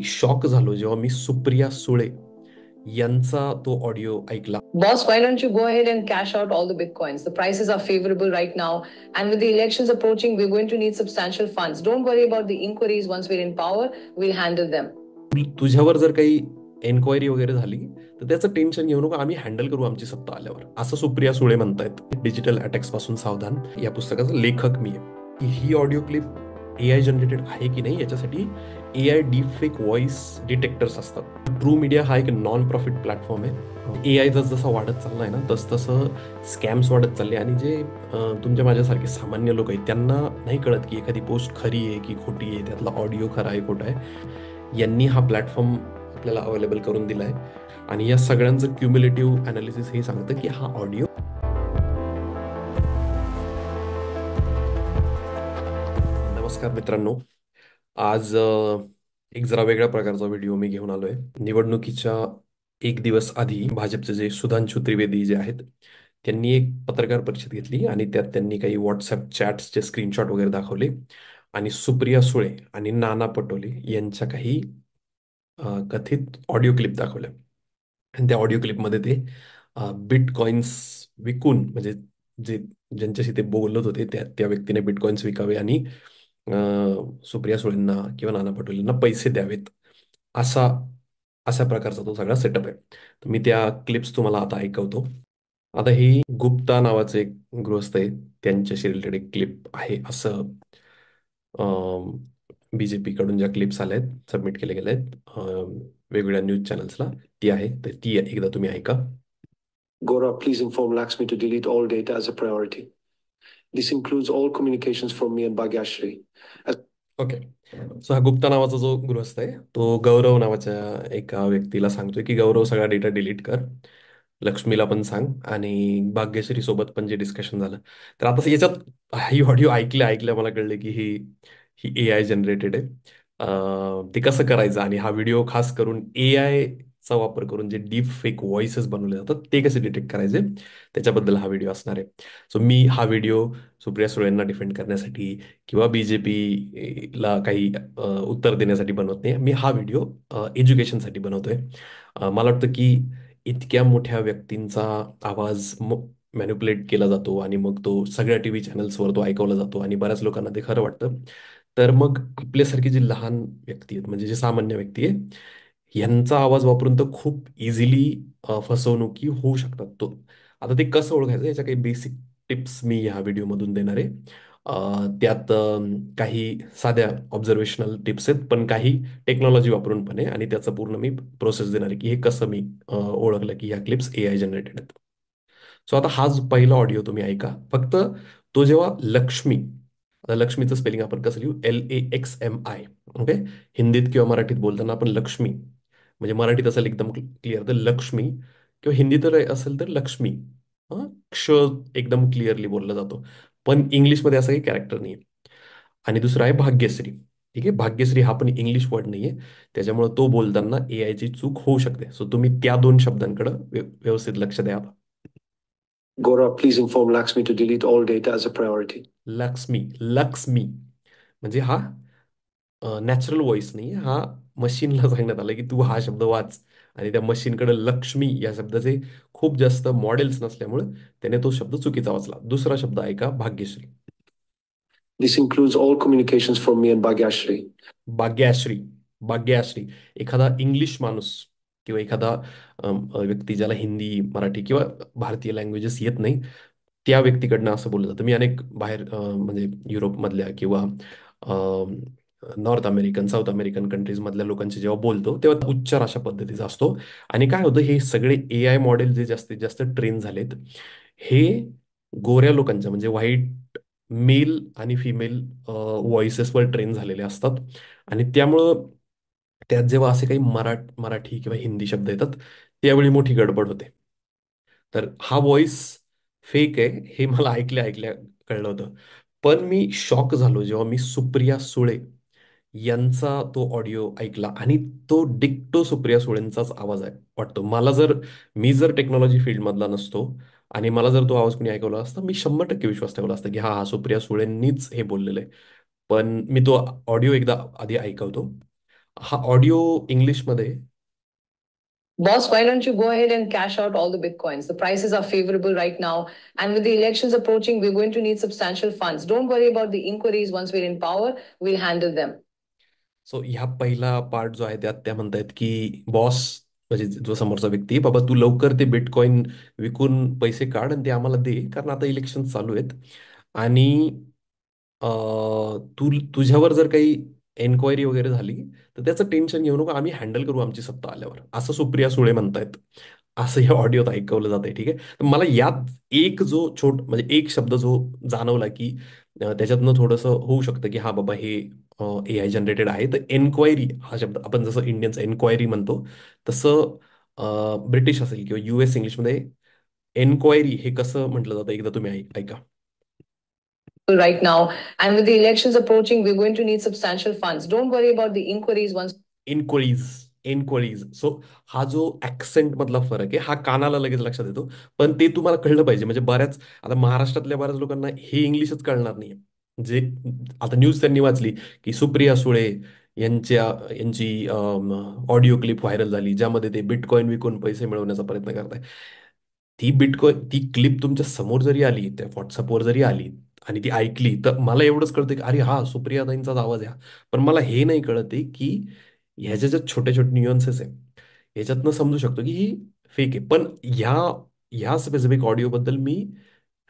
Shock झालो जेव्हा मी सुप्रिया सुळे यांचा तो ऑडिओ ऐकला. Boss, why don't you go ahead and cash out all the bitcoins? The prices are favorable right now, and with the elections approaching, we're going to need substantial funds. Don't worry about the inquiries. Once we're in power, we'll handle them. तुझ्यावर जर काही enquiry वगैरे झाली तर त्याचं tension घेऊ नका, आम्ही हँडल करू आमची सत्ता आल्यावर, असं सुप्रिया सुळे म्हणतायत. डिजिटल अटॅक्स पासून सावधान या पुस्तकाचा लेखक मी आहे. ही ऑडिओ क्लिप AI जनरेटेड आहे की नाही याच्यासाठी AI deep fake voice detectors असतात. ट्रू मीडिया हा एक नॉन प्रॉफिट प्लॅटफॉर्म आहे. AI जसं वाढत चाललाय ना तसं स्कॅम्स वाढत चालले, आणि जे तुमच्या माझ्यासारखे सामान्य लोक आहेत त्यांना नाही कळत की एखादी पोस्ट खरी आहे की खोटी आहे, त्यातला ऑडिओ खरा आहे खोटा आहे. यांनी हा प्लॅटफॉर्म आपल्याला अवेलेबल करून दिलाय, आणि या सगळ्यांचं क्युम्युलेटिव्ह अनालिसिस हे सांगतं की हा ऑडिओ. नमस्कार मित्रांनो, आज एक जरा वेगळ्या प्रकारचा व्हिडिओ मी घेऊन आलोय. निवडणुकीच्या एक दिवस आधी भाजपचे जे सुधांशु त्रिवेदी जे आहेत त्यांनी एक पत्रकार परिषद घेतली, आणि त्यात त्यांनी काही व्हॉट्सअप चॅट्सचे स्क्रीनशॉट वगैरे दाखवले, आणि सुप्रिया सुळे आणि नाना पटोले यांच्या काही कथित ऑडिओ क्लिप दाखवल्या. आणि त्या ऑडिओ क्लिपमध्ये ते बिटकॉइन्स विकून, म्हणजे जे ज्यांच्याशी ते बोलत होते त्या व्यक्तीने बिटकॉइन्स विकावे आणि सुप्रिया सुळेंना किंवा नाना पटोलेंना पैसे द्यावेत, असा अशा प्रकारचा तो सगळा सेटअप आहे. तर मी त्या क्लिप्स तुम्हाला आता ऐकवतो. आता ही गुप्ता नावाचे एक गृहस्थ आहे, त्यांच्याशी रिलेटेड एक क्लिप आहे असं BJP कडून ज्या क्लिप्स आल्या आहेत, सबमिट केले गेले आहेत वेगवेगळ्या न्यूज चॅनल्सला, ती आहे. तर ती एकदा तुम्ही ऐका. Gaurav, please inform Lakshmi to delete all data as a priority. This includes all communications from me and Bhagyashri. Okay, so हा गुप्ता नावाचा जो गृहस्थ आहे तो गौरव नावाच्या एका व्यक्तीला सांगतोय की गौरव सगळा डेटा डिलीट कर, लक्ष्मीला पण सांग, आणि भाग्यश्री सोबत पण जे डिस्कशन झालं. तर आता याच्यात ही ऑडिओ ऐकल्या मला कळले की ही ही AI जनरेटेड आहे. ते कसं करायचं, आणि हा व्हिडिओ खास करून AI चा वापर करून जे डीप फेक व्हॉइसेस बनवले जातात ते कसे डिटेक्ट करायचे त्याच्याबद्दल हा व्हिडिओ असणार आहे. सो मी हा व्हिडिओ सुप्रिया सुळेंना डिफेंड करण्यासाठी किंवा BJP ला काही उत्तर देण्यासाठी बनवत नाही. मी हा व्हिडिओ एज्युकेशनसाठी बनवतोय. मला वाटतं की इतक्या मोठ्या व्यक्तींचा आवाज मॅन्युप्युलेट केला जातो, आणि मग तो सगळ्या TV चॅनल्सवर तो ऐकवला जातो, आणि बऱ्याच लोकांना ते खरं वाटतं. तर मग आपल्यासारखी जी लहान व्यक्ती आहेत, म्हणजे जे सामान्य व्यक्ती आहे, यांचा आवाज वापरून तर खूप इझिली फसवणुकी होऊ शकतात. तो आता ते कसं ओळखायचं याच्या काही बेसिक टिप्स मी ह्या व्हिडिओमधून देणार आहे. त्यात काही साध्या ऑब्झर्वेशनल टिप्स आहेत, पण काही टेक्नॉलॉजी वापरून पण आहे, आणि त्याचं पूर्ण मी प्रोसेस देणार आहे की हे कसं मी ओळखलं की ह्या क्लिप्स AI जनरेटेड आहेत. सो आता हा जो पहिला ऑडिओ तुम्ही ऐका फक्त. तो जेव्हा लक्ष्मी, आता लक्ष्मीचं स्पेलिंग आपण कसं लिहू, LAXMI. ओके, हिंदीत किंवा मराठीत बोलताना आपण लक्ष्मी, म्हणजे मराठीत असेल एकदम क्लिअर तर लक्ष्मी, किंवा हिंदीत असेल तर लक्ष्मी. क्ष एकदम क्लिअरली बोलला जातो, पण इंग्लिशमध्ये असं काही कॅरेक्टर नाही. आणि दुसरा आहे भाग्यश्री. ठीक आहे, भाग्यश्री हा पण इंग्लिश वर्ड नाहीये, त्याच्यामुळे तो बोलताना AI ची चूक होऊ शकते. सो तुम्ही त्या दोन शब्दांकडे व्यवस्थित लक्ष द्या. Gaurav, please inform Lakshmi to delete all data as a priority. Lakshmi म्हणजे हा नॅचरल व्हॉइस नाही, हा मशीनला सांगण्यात आलं की तू हा शब्द वाच, आणि त्या मशीनकडे लक्ष्मी या शब्दाचे खूप जास्त मॉडेल्स नसल्यामुळे त्याने तो शब्द चुकीचा वाचला. दुसरा शब्द ऐका, Bhagyashree. This includes all communications from me and Bhagyashri. Bhagyashree, Bhagyashree. एखादा इंग्लिश माणूस किंवा एखादा व्यक्ती ज्याला हिंदी, मराठी किंवा भारतीय लँग्वेजेस येत नाही, त्या व्यक्तीकडनं असं बोललं जातं. मी अनेक बाहेर म्हणजे युरोपमधल्या किंवा north American, south American countries मधल्या लोकांशी जेव्हा बोलतो तेव्हा उच्चार अशा पद्धतीचा असतो. आणि काय होतं, हे सगळे AI मॉडेल जे जास्तीत जास्त ट्रेन झालेत हे गोऱ्या लोकांच्या, म्हणजे व्हाईट मेल आणि फिमेल व्हॉइसेसवर ट्रेन झालेले असतात. आणि त्यामुळं त्यात जेव्हा असे काही मराठी किंवा हिंदी शब्द येतात त्यावेळी मोठी गडबड होते. तर हा व्हॉइस फेक आहे हे मला ऐकल्या ऐकल्या कळलं होतं. पण मी शॉक झालो जेव्हा मी सुप्रिया सुळे यांचा तो ऑडिओ ऐकला, आणि तो डिक्टो सुप्रिया सुळेंचाच आवाज आहे वाटतो मला. मी जर टेक्नॉलॉजी फील्डमधला नसतो आणि मला जर तो आवाज कोणी ऐकवला असता, मी 100% विश्वास ठेवला असता की हा सुप्रिया सुळेंनीच हे बोललेलं आहे. पण मी तो ऑडिओ एकदा आधी ऐकवतो. हा ऑडिओ इंग्लिशमध्ये आहे. Boss, why don't you go ahead and cash out all the bitcoins? The prices are favorable right now. And with the elections approaching, we're going to need substantial funds. Don't worry about the inquiries once we're in power, we'll handle them. So ह्या पहिला part जो आहे त्यात त्या म्हणतायत की boss, म्हणजे जो समोरचा व्यक्ती आहे, बाबा तू लवकर ते बिटकॉइन विकून पैसे काढ आणि ते आम्हाला दे, कारण आता इलेक्शन चालू आहेत. आणि तुझ्यावर जर काही एन्क्वायरी वगैरे झाली तर त्याचं टेन्शन घेऊ नको, आम्ही हँडल करू आमची सत्ता आल्यावर, असं सुप्रिया सुळे म्हणतायत. असं या ऑडिओत ऐकवलं जात आहे. ठीक आहे. तर मला यात एक जो म्हणजे एक शब्द जो जाणवला की त्याच्यातनं थोडंसं होऊ शकतं की हा बाबा हे ए आय जनरेटेड आहे. तर एन्क्वायरी हा शब्द आपण जसं इंडियन्स एन्क्वायरी म्हणतो, तसं ब्रिटिश असेल किंवा US इंग्लिशमध्ये एन्क्वायरी हे कसं म्हटलं जातं, एकदा तुम्ही ऐका. Right now, and with the elections approaching, we're going to need substantial funds. Don't worry about the inquiries once. Inquiries, inquiries. So हा जो ऍक्सेंट मधला फरक आहे हा कानाला लगेच लक्षात येतो. पण ते तुम्हाला कळलं पाहिजे, म्हणजे बऱ्याच आता महाराष्ट्रातल्या बऱ्याच लोकांना हे इंग्लिशच कळणार नाही. जे आता न्यूज त्यांनी वाचली की सुप्रिया सुळे यांची ऑडिओ क्लिप व्हायरल झाली ज्यामध्ये ते बिटकॉइन विकून पैसे मिळवण्याचा प्रयत्न करताय. ती क्लिप तुमच्या समोर जरी आली, त्या व्हॉट्सअपवर जरी आली आणि ती ऐकली, तर मला एवढंच कळतं की अरे हा सुप्रियाताईंचाच आवाज आहे हा. पण मला हे नाही कळत आहे की ह्याच्या ज्या छोटे छोटे न्युअन्सेस आहे ह्याच्यातनं समजू शकतो की ही फेक आहे. पण ह्या ह्या स्पेसिफिक ऑडिओबद्दल मी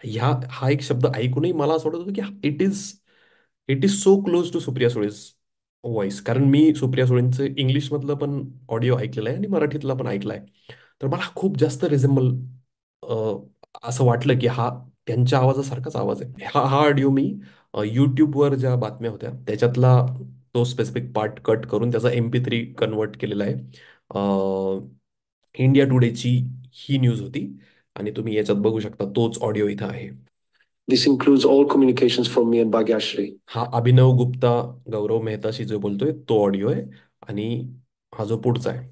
हा एक शब्द ऐकूनही मला असं वाटत होतं की it is so close to Supriya Sule's voice, कारण मी सुप्रिया सुळेंचं इंग्लिशमधलं पण ऑडिओ ऐकलेलं आहे आणि मराठीतला पण ऐकलाय. तर मला खूप जास्त रिझेंबल असं वाटलं की हा त्यांच्या आवाजासारखाच आवाज आहे. हा ऑडिओ मी यूट्यूबवर ज्या बातम्या होत्या त्याच्यातला तो स्पेसिफिक पार्ट कट करून त्याचा MP3 कन्वर्ट केलेला आहे. इंडिया टुडेची ही न्यूज होती आणि तुम्ही याच्यात बघू शकता तोच ऑडिओ इथं आहे. This includes all communications from me and Bhagyashri. हा अभिनव गुप्ता गौरव मेहताशी जो बोलतोय तो ऑडिओ आहे. आणि हा जो पुढचा आहे,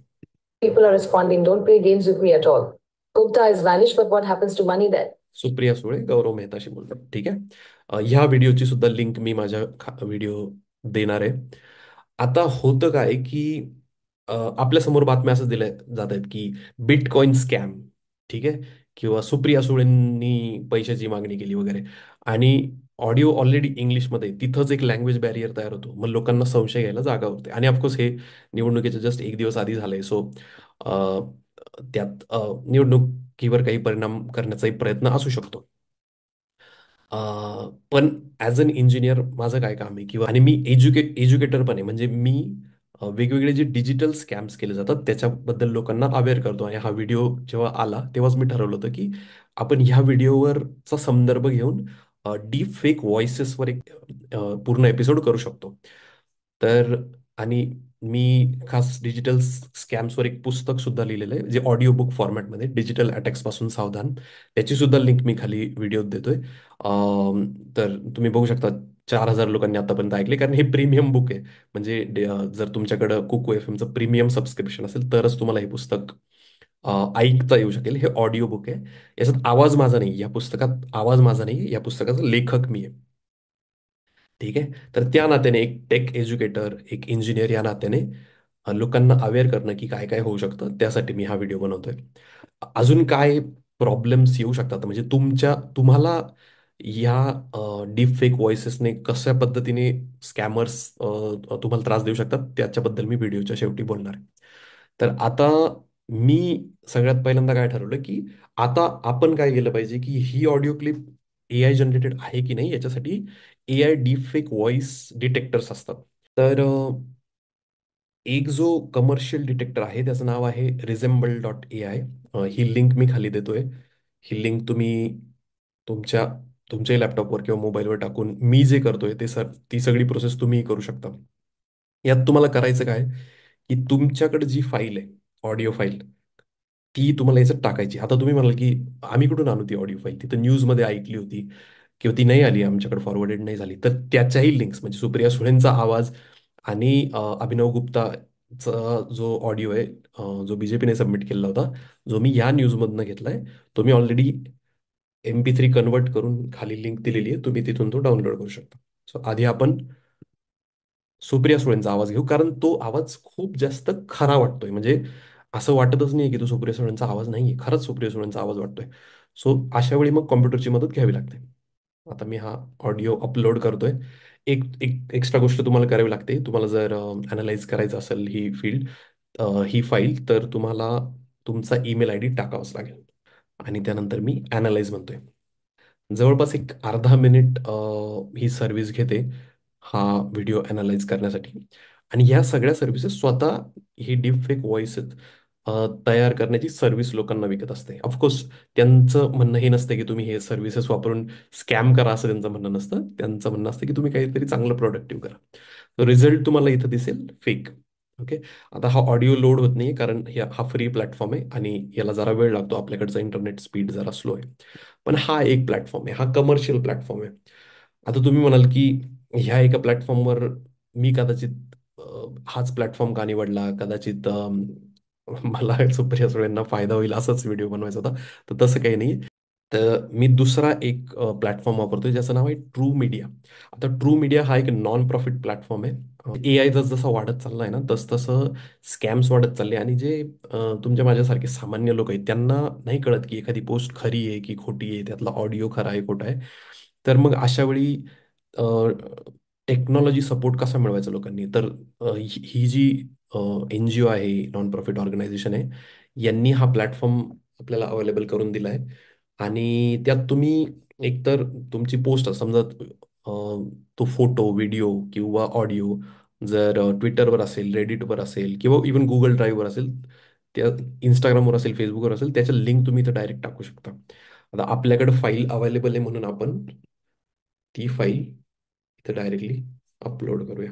People are responding, don't play games with me at all. Gupta is vanished, but what happens to money then? Supriya Sule गौरव मेहताशी बोलतो. ठीक आहे. ह्या व्हिडिओची सुद्धा लिंक मी माझ्या व्हिडिओ देणार आहे. आता होतं काय की आपल्या समोर बातम्या असं दिल्या जात आहेत की बिटकॉइन स्कॅम, ठीक आहे, किंवा सुप्रिया सुळेंनी पैशाची मागणी केली वगैरे. आणि ऑडिओ ऑलरेडी इंग्लिशमध्ये आहे. तिथंच एक लँग्वेज बॅरियर तयार होतो, मग लोकांना संशय घ्यायला जागा होते. आणि ऑफकोर्स हे निवडणुकीच्या जस्ट एक दिवस आधी झालंय. सो त्यात निवडणुकीवर काही परिणाम करण्याचाही प्रयत्न असू शकतो. पण ॲज अन इंजिनियर माझं काय काम आहे, किंवा आणि मी एज्युकेटर पण आहे, म्हणजे मी वेगवेगळे जे डिजिटल स्कॅम्स केले जातात त्याच्याबद्दल लोकांना अवेअर करतो. आणि हा व्हिडिओ जेव्हा आला तेव्हाच मी ठरवलं होतं की आपण ह्या व्हिडिओवरचा संदर्भ घेऊन डीप फेक व्हॉइसेसवर एक पूर्ण एपिसोड करू शकतो. तर आणि मी खास डिजिटल स्कॅम्सवर एक पुस्तक सुद्धा लिहिलेलं आहे, जे ऑडिओ बुक फॉर्मॅटमध्ये, डिजिटल अटॅक्स पासून सावधान. त्याची सुद्धा लिंक मी खाली व्हिडिओत देतोय. तर तुम्ही बघू शकता 4,000 लोकांनी आतापर्यंत ऐकले, कारण हे प्रीमियम बुक आहे. म्हणजे जर तुमच्याकडं कुकू FM प्रीमियम सबस्क्रिप्शन असेल तरच तुम्हाला हे पुस्तक ऐकता येऊ शकेल. हे ऑडिओ बुक आहे, याच्यात आवाज माझा नाही, या पुस्तकात आवाज माझा नाही, या पुस्तकाचा लेखक मी आहे. ठीक आहे. तर त्या नात्याने एक टेक एज्युकेटर, एक इंजिनियर या नात्याने लोकांना अवेअर करणं की काय काय होऊ शकतं, त्यासाठी मी हा व्हिडिओ बनवतोय. अजून काय प्रॉब्लेम्स येऊ शकतात, म्हणजे तुम्हाला या डीप फेक व्हॉइसेसने कशा पद्धतीने स्कॅमर्स तुम्हाला त्रास देऊ शकतात त्याच्याबद्दल मी व्हिडिओच्या शेवटी बोलणार आहे. तर आता मी सगळ्यात पहिल्यांदा काय ठरवलं की आता आपण काय केलं पाहिजे की ही ऑडिओ क्लिप AI जनरेटेड आहे की नाही याच्यासाठी AI deep fake voice detectors असतात. तर एक जो कमर्शियल डिटेक्टर आहे त्याचं नाव आहे Resemble.ai. ही लिंक मी खाली देतोय. ही लिंक तुम्ही तुमच्या तुमच्या लॅपटॉपवर किंवा मोबाईलवर टाकून मी जे करतोय ती सगळी प्रोसेस तुम्ही करू शकता. यात तुम्हाला करायचं काय की तुमच्याकडे जी फाईल आहे, ऑडिओ फाईल, ती तुम्हाला याच्यात टाकायची. आता तुम्ही म्हणाल की आम्ही कुठून आणू ती ऑडिओ फाईल, ती तर न्यूजमध्ये ऐकली होती किंवा ती नाही आली आमच्याकडे, फॉरवर्डेड नाही झाली. तर त्याच्याही लिंक्स, म्हणजे सुप्रिया सुळेंचा आवाज आणि अभिनव गुप्ताचा जो ऑडिओ आहे, जो BJPने सबमिट केलेला होता, जो मी या न्यूजमधनं घेतलाय, तो मी ऑलरेडी MP3 कन्वर्ट करून खाली लिंक दिलेली आहे, तुम्ही तिथून तो डाउनलोड करू शकता. सो आधी आपण सुप्रिया सुळेंचा आवाज घेऊ, कारण तो आवाज खूप जास्त खरा वाटतोय. म्हणजे असं वाटतच नाही की तो सुप्रिया सुळेंचा आवाज नाहीये, खरंच सुप्रिया सुळेंचा आवाज वाटतोय. सो अशा वेळी मग कॉम्प्युटरची मदत घ्यावी लागते. आता मी हा ऑडिओ अपलोड करतोय. एक एक एक्स्ट्रा गोष्ट तुम्हाला करावी लागते. तुम्हाला जर अनालाइज करायचं असेल ही फील्ड, ही फाईल, तर तुम्हाला तुमचा ईमेल आय डी टाकावाच लागेल. आणि त्यानंतर मी अनालाइज म्हणतोय. जवळपास एक अर्धा मिनिट ही सर्व्हिस घेते हा व्हिडिओ अनालाइज करण्यासाठी. आणि ह्या सगळ्या सर्व्हिसेस स्वतः ही डीप फेक व्हॉइसेस तयार करण्याची सर्व्हिस लोकांना विकत असते. ऑफकोर्स त्यांचं म्हणणं हे नसतं की तुम्ही हे सर्व्हिसेस वापरून स्कॅम करा, असं त्यांचं म्हणणं नसतं. त्यांचं म्हणणं असतं की तुम्ही काहीतरी चांगलं प्रोडक्टिव्ह करा. रिझल्ट तुम्हाला इथं दिसेल फेक. ओके. आता हा ऑडिओ लोड होत नाही कारण हा फ्री प्लॅटफॉर्म आहे आणि याला जरा वेळ लागतो, आपल्याकडचा इंटरनेट स्पीड जरा स्लो आहे. पण हा एक प्लॅटफॉर्म आहे, हा कमर्शियल प्लॅटफॉर्म आहे. आता तुम्ही म्हणाल की ह्या एका प्लॅटफॉर्मवर मी कदाचित हाच प्लॅटफॉर्म का निवडला, कदाचित मला सुप्रिया सुळेंना फायदा होईल असाच व्हिडिओ बनवायचा होता. तर तसं काही नाही. तर मी दुसरा एक प्लॅटफॉर्म वापरतोय ज्याचं नाव आहे ट्रू मीडिया. आता ट्रू मीडिया हा एक नॉन प्रॉफिट प्लॅटफॉर्म आहे. AI जस जसा वाढत चाललाय ना, तस तसं स्कॅम्स वाढत चालले. आणि जे तुमच्या माझ्यासारखे सामान्य लोक आहेत त्यांना नाही कळत की एखादी पोस्ट खरी आहे की खोटी आहे, त्यातला ऑडिओ खरा आहे खोटा आहे. तर मग अशा वेळी टेक्नॉलॉजी सपोर्ट कसा मिळवायचा लोकांनी, तर ही जी NGO आहे, नॉन प्रॉफिट ऑर्गनायझेशन आहे, यांनी हा प्लॅटफॉर्म आपल्याला अवेलेबल करून दिला आहे. आणि त्यात तुम्ही एकतर तुमची पोस्ट समजा तो फोटो, व्हिडिओ किंवा ऑडिओ जर ट्विटरवर असेल, रेडिटवर असेल किंवा इव्हन गुगल ड्राईव्हवर असेल, त्या इंस्टाग्रामवर असेल, फेसबुकवर असेल, त्याच्या लिंक तुम्ही इथं डायरेक्ट टाकू शकता. आता आपल्याकडे फाईल अवेलेबल आहे म्हणून आपण ती फाईल इथं डायरेक्टली अपलोड करूया.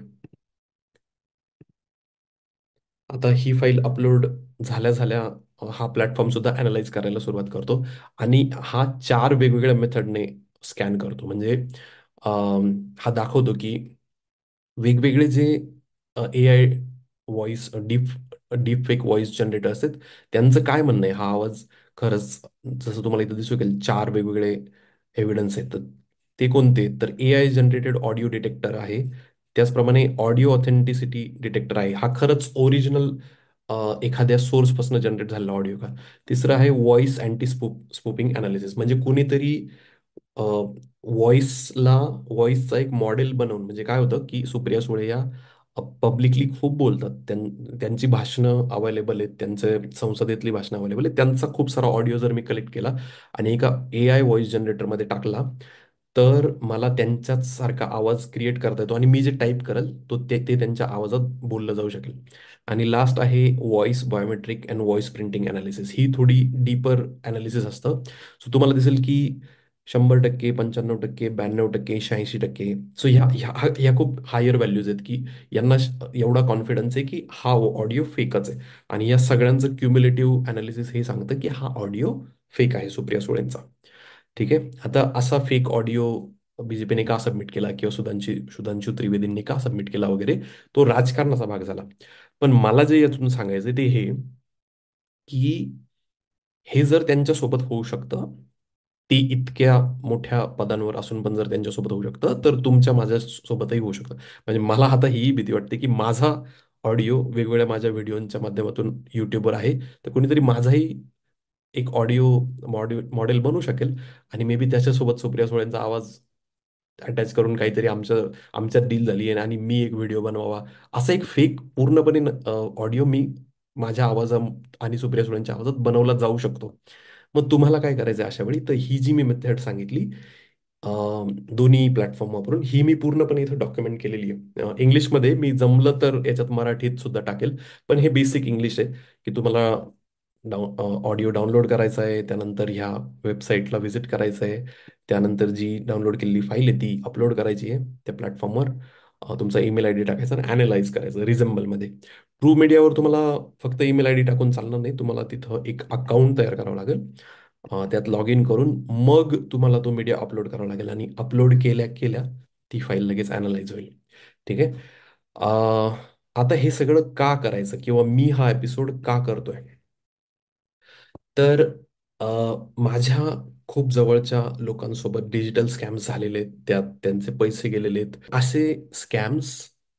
आता ही फाईल अपलोड झाल्या झाल्या हा प्लॅटफॉर्म सुद्धा अनालाइज करायला सुरुवात करतो. आणि हा 4 वेगवेगळ्या मेथडने स्कॅन करतो. म्हणजे हा दाखवतो की वेगवेगळे जे AI voice deep deep fake voice generator असतात, त्यांचं काय म्हणणं आहे, हा आवाज खरंच, जसं तुम्हाला इथं दिसू शकेल 4 वेगवेगळे एव्हिडन्स आहेत. तर ते कोणते, तर AI जनरेटेड ऑडिओ डिटेक्टर आहे. त्याचप्रमाणे ऑडिओ ऑथेंटिसिटी डिटेक्टर आहे, हा खरंच ओरिजिनल एखाद्या सोर्सपासून जनरेट झालेला ऑडिओ का. तिसरं आहे व्हॉइस अँटी स्पूपिंग अनालिसिस, म्हणजे कोणीतरी व्हॉइसला व्हॉइसचा एक मॉडेल बनवून. म्हणजे काय होतं की सुप्रिया सुळे या पब्लिकली खूप बोलतात, त्यांची भाषणं अवेलेबल आहेत, त्यांचे संसदेतली भाषणं अवेलेबल आहेत, त्यांचा खूप सारा ऑडिओ जर मी कलेक्ट केला आणि एका AI व्हॉइस जनरेटरमध्ये टाकला, तर मला त्यांच्याच सारखा आवाज क्रिएट करता येतो आणि मी जे टाईप करेल तो ते त्यांच्या आवाजात बोललं जाऊ शकेल. आणि लास्ट आहे voice biometric and voice printing analysis. ही थोडी डीपर अनालिसिस असतं. सो तुम्हाला दिसेल की 100%, 95%, 92%, 86%. सो ह्या ह्या ह्या खूप हायर व्हॅल्यूज आहेत की यांना एवढा कॉन्फिडन्स आहे की हा ऑडिओ फेकच आहे. आणि या सगळ्यांचं क्युम्युलेटिव्ह अनालिसिस हे सांगतं की हा ऑडिओ फेक आहे सुप्रिया सुळेंचा. ठीक आहे. आता असा फेक ऑडिओ BJPने का सबमिट केला किंवा सुधांशू त्रिवेदींनी का सबमिट केला वगैरे, तो राजकारणाचा भाग झाला. पण मला जे यातून सांगायचं ते हे की हे जर त्यांच्यासोबत होऊ शकतं, ती इतक्या मोठ्या पदांवर असून पण जर त्यांच्यासोबत होऊ शकतं, तर तुमच्या माझ्या सोबतही होऊ शकतं. म्हणजे मला आता ही भीती वाटते की माझा ऑडिओ वेगवेगळ्या माझ्या व्हिडिओच्या माध्यमातून युट्यूबवर आहे, तर कोणीतरी माझाही एक ऑडिओ मॉडेल बनू शकेल आणि मे बी त्याच्यासोबत सुप्रिया सुळेंचा आवाज अटॅच करून काहीतरी आमच्यात डील झाली आहे आणि मी एक व्हिडिओ बनवावा, असा एक फेक पूर्णपणे ऑडिओ मी माझ्या आवाजात आणि सुप्रिया सुळेंच्या आवाजात बनवला जाऊ शकतो. मग तुम्हाला काय करायचं अशा वेळी, तर ही जी मी मेथड सांगितली दोन्ही प्लॅटफॉर्म वापरून, ही मी पूर्णपणे इथं डॉक्युमेंट केलेली आहे. इंग्लिशमध्ये मी जमलं तर याच्यात मराठीत सुद्धा टाकेल. पण हे बेसिक इंग्लिश आहे की तुम्हाला ऑडिओ डाउनलोड करायचा आहे, त्यानंतर ह्या वेबसाईटला व्हिजिट करायचं आहे, त्यानंतर जी डाउनलोड केलेली फाईल आहे ती अपलोड करायची आहे त्या प्लॅटफॉर्मवर, तुमचा ईमेल आय डी टाकायचा आणि अनालाइज करायचं रिझेंबलमध्ये. ट्रू मीडियावर तुम्हाला फक्त ईमेल आय डी टाकून चालणार नाही, तुम्हाला तिथं एक अकाउंट तयार करावं लागेल. त्यात लॉग इन करून मग तुम्हाला तो मीडिया अपलोड करावा लागेल आणि अपलोड केल्या केल्या ती फाईल लगेच अनालाइज होईल. ठीक आहे. आता हे सगळं का करायचं किंवा मी हा एपिसोड का करतोय, तर अ, माझ्या खूप जवळच्या लोकांसोबत डिजिटल स्कॅम्स झालेले आहेत, त्यात त्यांचे पैसे गेलेले आहेत. असे स्कॅम्स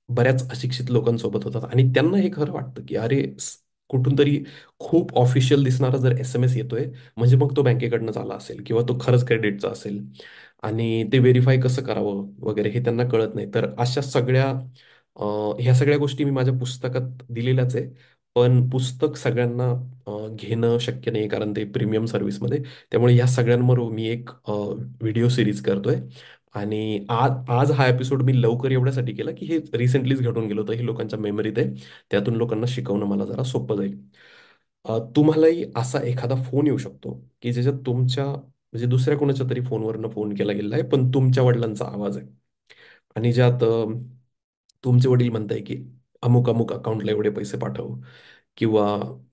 बऱ्याच अशिक्षित लोकांसोबत होतात आणि त्यांना हे खरं वाटतं की अरे कुठून तरी खूप ऑफिशियल दिसणारा जर SMS येतोय म्हणजे मग तो बँकेकडनं आला असेल किंवा तो खरंच क्रेडिटचा असेल आणि ते व्हेरीफाय कसं करावं वगैरे हे त्यांना कळत नाही. तर अशा सगळ्या ह्या सगळ्या गोष्टी मी माझ्या पुस्तकात दिलेल्याच आहे. पण पुस्तक सगळ्यांना घेणं शक्य नाही कारण ते प्रीमियम सर्व्हिसमध्ये. त्यामुळे या सगळ्यांवर मी एक व्हिडिओ सिरीज करतोय. आणि आज आज हा एपिसोड मी लवकर एवढ्यासाठी केला की हे रिसेंटलीच घडून गेलं होतं. हे लोकांच्या मेमरीत आहे. त्यातून लोकांना शिकवणं मला जरा सोपं जाईल. तुम्हालाही असा एखादा फोन येऊ शकतो की ज्याच्यात तुमच्या म्हणजे दुसऱ्या कोणाच्या तरी फोनवरनं फोन केला गेला आहे पण तुमच्या वडिलांचा आवाज आहे आणि ज्यात तुमचे वडील म्हणताय की अमुक अमुक अकाउंटला एवढे पैसे पाठव किंवा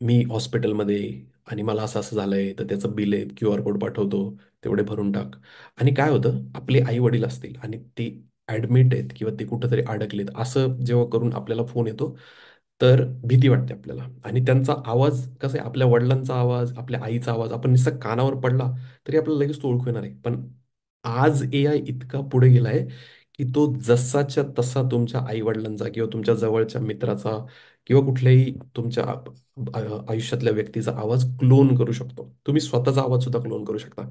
मी हॉस्पिटलमध्ये आणि मला असं असं झालंय तर त्याचं बिल आहे QR कोड पाठवतो तेवढे भरून टाक. आणि काय होतं आपले आई वडील असतील आणि ते ऍडमिट आहेत किंवा ते कुठंतरी अडकलेत असं जेव्हा करून आपल्याला फोन येतो तर भीती वाटते आपल्याला. आणि त्यांचा आवाज कसा आहे आपल्या वडिलांचा आवाज आपल्या आईचा आवाज आपण नुसतं कानावर पडला तरी आपल्याला लगेच तो ओळखू येणार आहे. पण आज AI इतका पुढे गेलाय की तो जसाच्या तसा तुमच्या आई वडिलांचा किंवा तुमच्या जवळच्या मित्राचा किंवा कुठल्याही तुमच्या आयुष्यातल्या व्यक्तीचा आवाज क्लोन करू शकतो. तुम्ही स्वतःचा आवाज सुद्धा क्लोन करू शकता.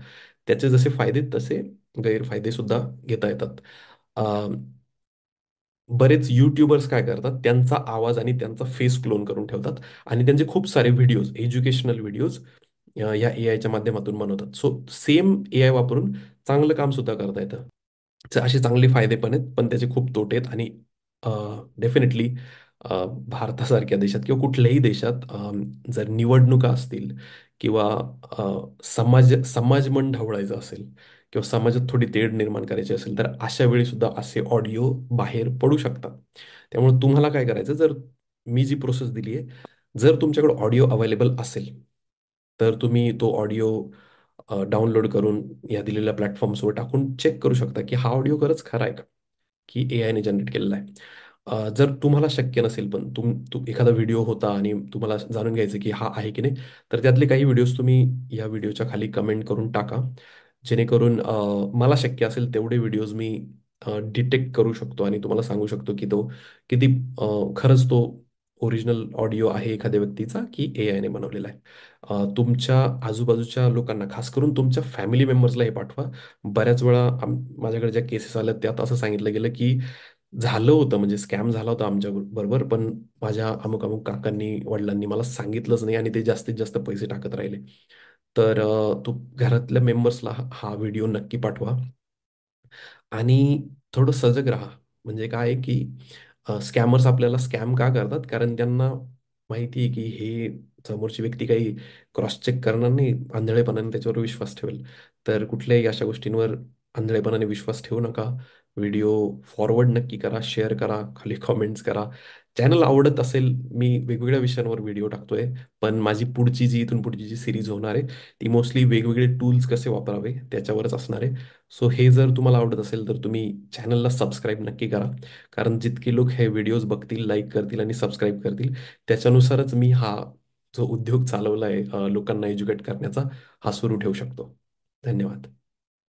त्याचे जसे फायदे तसे गैरफायदे सुद्धा घेता येतात. बरेच युट्यूबर्स काय करतात त्यांचा आवाज आणि त्यांचा फेस क्लोन करून ठेवतात आणि त्यांचे खूप सारे व्हिडिओज एज्युकेशनल व्हिडिओज या AIच्या माध्यमातून बनवतात. सो सेम AI वापरून चांगलं काम सुद्धा करता येतं. असे चांगले फायदे पण आहेत पण त्याचे खूप तोटे आहेत. आणि डेफिनेटली भारतासारख्या देशात किंवा कुठल्याही देशात जर निवडणुका असतील किंवा समाज मन ढवळायचं असेल किंवा समाजात थोडी तेढ निर्माण करायची असेल तर अशा वेळी सुद्धा असे ऑडिओ बाहेर पडू शकतात. त्यामुळे तुम्हाला काय करायचं जर मी जी प्रोसेस दिली आहे जर तुमच्याकडे ऑडिओ अवेलेबल असेल तर तुम्ही तो ऑडिओ डाउनलोड करून या दिलेल्या प्लॅटफॉर्म्सवर टाकून चेक करू शकता की हा ऑडिओ खरंच खरा आहे का की AI ने जनरेट केलेला आहे. जर तुम्हाला शक्य नसेल पण एखादा व्हिडिओ होता आणि तुम्हाला जाणून घ्यायचं की हा आहे की नाही तर त्यातले काही व्हिडिओज तुम्ही या व्हिडिओच्या खाली कमेंट करून टाका जेणेकरून मला शक्य असेल तेवढे व्हिडिओज मी डिटेक्ट करू शकतो आणि तुम्हाला सांगू शकतो की तो किती खरंच तो ओरिजिनल ऑडिओ आहे एखाद्या व्यक्तीचा की AI ने बनवलेला आहे. तुमच्या आजूबाजूच्या लोकांना खास करून तुमच्या फॅमिली मेंबर्सला हे पाठवा. बऱ्याच वेळा माझ्याकडे ज्या केसेस आल्या त्यात असं सांगितलं गेलं की झालं होतं म्हणजे स्कॅम झाला होता आमच्या बरोबर पण माझ्या अमुक अमुक काकांनी वडिलांनी मला सांगितलंच नाही आणि ते जास्तीत जास्त पैसे टाकत राहिले. तर तू घरातल्या मेंबर्सला हा व्हिडिओ नक्की पाठवा आणि थोडं सजग राहा. म्हणजे काय आहे की स्कॅमर्स आपल्याला स्कॅम का करतात कारण त्यांना माहिती आहे की हे समोरची व्यक्ती काही क्रॉस चेक करणार नाही आंधळेपणाने त्याच्यावर विश्वास ठेवेल. तर कुठल्याही अशा गोष्टींवर आंधळेपणाने विश्वास ठेवू नका. व्हिडिओ फॉरवर्ड नक्की करा शेअर करा खाली कॉमेंट्स करा. चॅनल आवडत असेल मी वेगवेगळ्या विषयांवर व्हिडिओ टाकतोय पण माझी पुढची जी इथून पुढची जी सिरीज होणार आहे ती मोस्टली वेगवेगळे टूल्स कसे वापरावे त्याच्यावरच असणार आहे. सो हे जर तुम्हाला आवडत असेल तर तुम्ही चॅनलला सबस्क्राईब नक्की करा कारण जितके लोक हे व्हिडिओज बघतील लाईक करतील आणि सबस्क्राईब करतील त्याच्यानुसारच मी हा जो उद्योग चालवला आहे लोकांना एज्युकेट करण्याचा हा सुरू ठेवू शकतो. धन्यवाद.